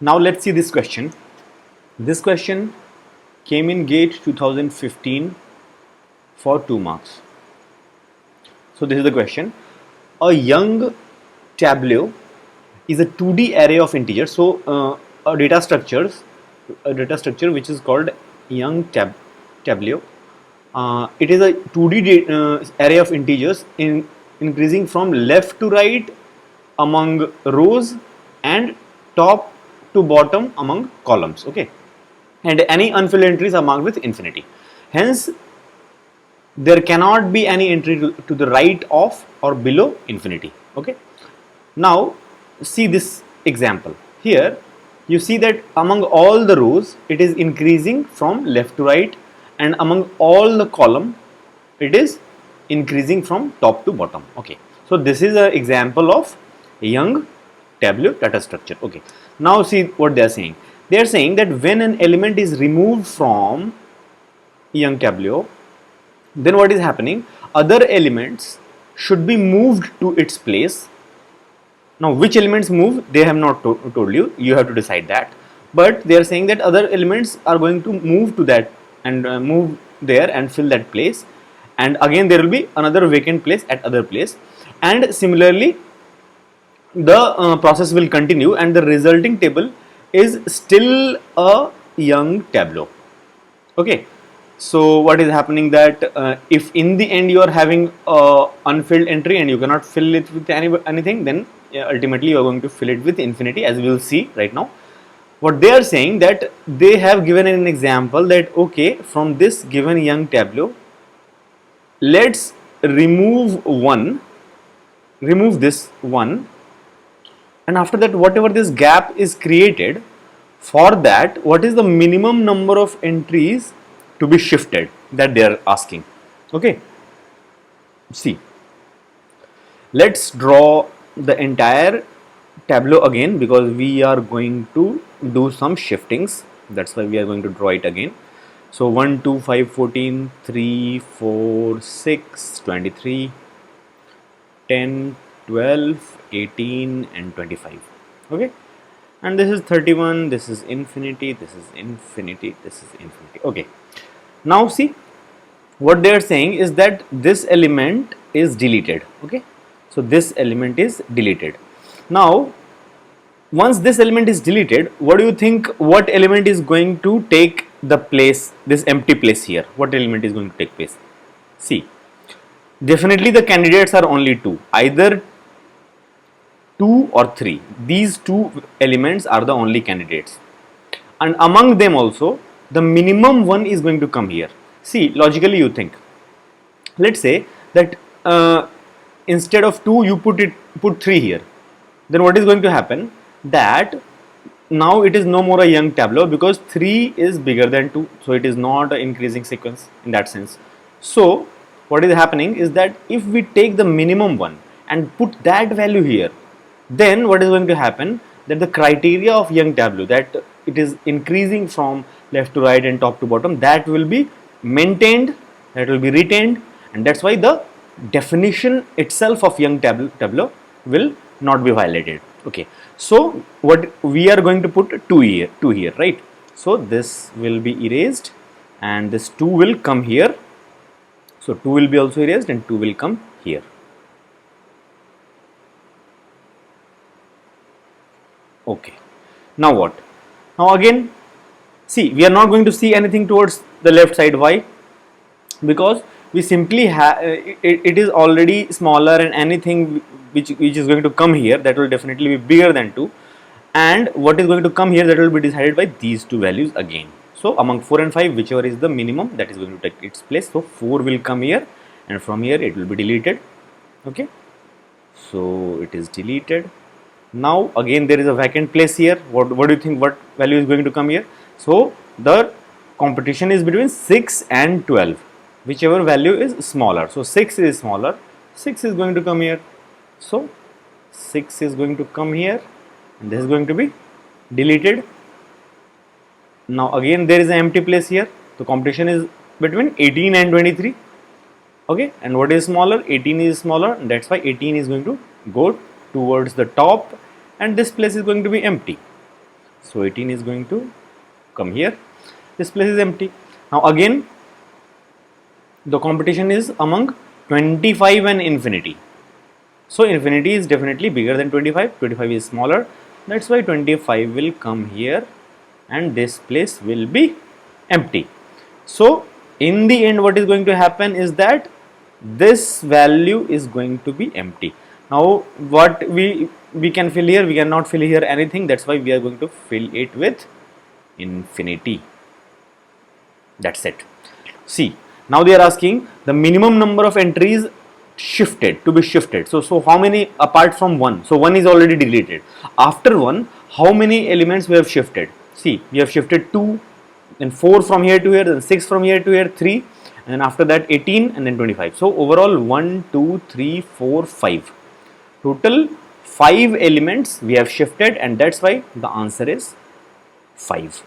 Now let's see this question. This question came in GATE 2015 for 2 marks. So this is the question. A young tableau is a 2D array of integers. So a data structure which is called young tableau. It is a 2D array of integers increasing from left to right among rows and top to bottom among columns. Okay, and any unfilled entries are marked with infinity. Hence, there cannot be any entry to the right of or below infinity. Okay, now see this example. Here you see that among all the rows it is increasing from left to right, and among all the column it is increasing from top to bottom. Okay, so this is an example of young tableau data structure. Okay, now see what they are saying. They are saying that when an element is removed from young tableau, then what is happening? Other elements should be moved to its place. Now which elements move, they have not told you, you have to decide that, but they are saying that other elements are going to move to that and move there and fill that place, and again there will be another vacant place at other place, and similarly the process will continue, and the resulting table is still a young tableau. Okay, so what is happening that if in the end you are having a unfilled entry and you cannot fill it with anything, then ultimately you are going to fill it with infinity, as we will see right now. What they are saying that they have given an example that okay, from this given young tableau, let's remove this one, and after that whatever this gap is created, for that what is the minimum number of entries to be shifted, that they are asking. Okay, see, let's draw the entire tableau again, because we are going to do some shiftings, that's why we are going to draw it again. So 1 2 5 14 3 4 6 23 10 12 18 and 25. Okay, and this is 31, this is infinity, this is infinity, this is infinity. Okay, now see, what they are saying is that this element is deleted. Okay, so this element is deleted. Now once this element is deleted, what do you think, what element is going to take the place, this empty place here? What element is going to take place? See, definitely the candidates are only two, either 2 or 3. These two elements are the only candidates, and among them also the minimum one is going to come here. See, logically you think, let's say that instead of 2 you put 3 here, then what is going to happen, that now it is no more a young tableau, because 3 is bigger than 2, so it is not an increasing sequence in that sense. So what is happening is that if we take the minimum one and put that value here, then what is going to happen, that the criteria of young tableau, that it is increasing from left to right and top to bottom, that will be maintained, that will be retained, and that's why the definition itself of young tableau will not be violated. Okay, so what we are going to put 2 here, right? So this will be erased and this 2 will come here, so 2 will be also erased and 2 will come here. Okay, now what? Now again, see, we are not going to see anything towards the left side. Why? Because we simply have it is already smaller, and anything which is going to come here, that will definitely be bigger than 2, and what is going to come here, that will be decided by these two values again. So among 4 and 5, whichever is the minimum, that is going to take its place. So 4 will come here, and from here it will be deleted. Okay, so it is deleted. Now again there is a vacant place here. What do you think, what value is going to come here? So the competition is between 6 and 12, whichever value is smaller. So 6 is smaller, 6 is going to come here, so 6 is going to come here, and this is going to be deleted. Now again there is an empty place here, the competition is between 18 and 23. Okay, and what is smaller? 18 is smaller, and that's why 18 is going to go towards the top, and this place is going to be empty. So 18 is going to come here. This place is empty. Now again, the competition is among 25 and infinity. So infinity is definitely bigger than 25. 25 is smaller. That's why 25 will come here and this place will be empty. So in the end, what is going to happen is that this value is going to be empty. Now what we can fill here, we cannot fill here anything. That's why we are going to fill it with infinity. That's it. See, now they are asking the minimum number of entries shifted to be shifted. So how many apart from 1? So 1 is already deleted. After 1, how many elements we have shifted? See, we have shifted 2, then 4 from here to here, then 6 from here to here, 3, and then after that 18 and then 25. So overall 1, 2, 3, 4, 5. Total 5 elements we have shifted, and that's why the answer is 5.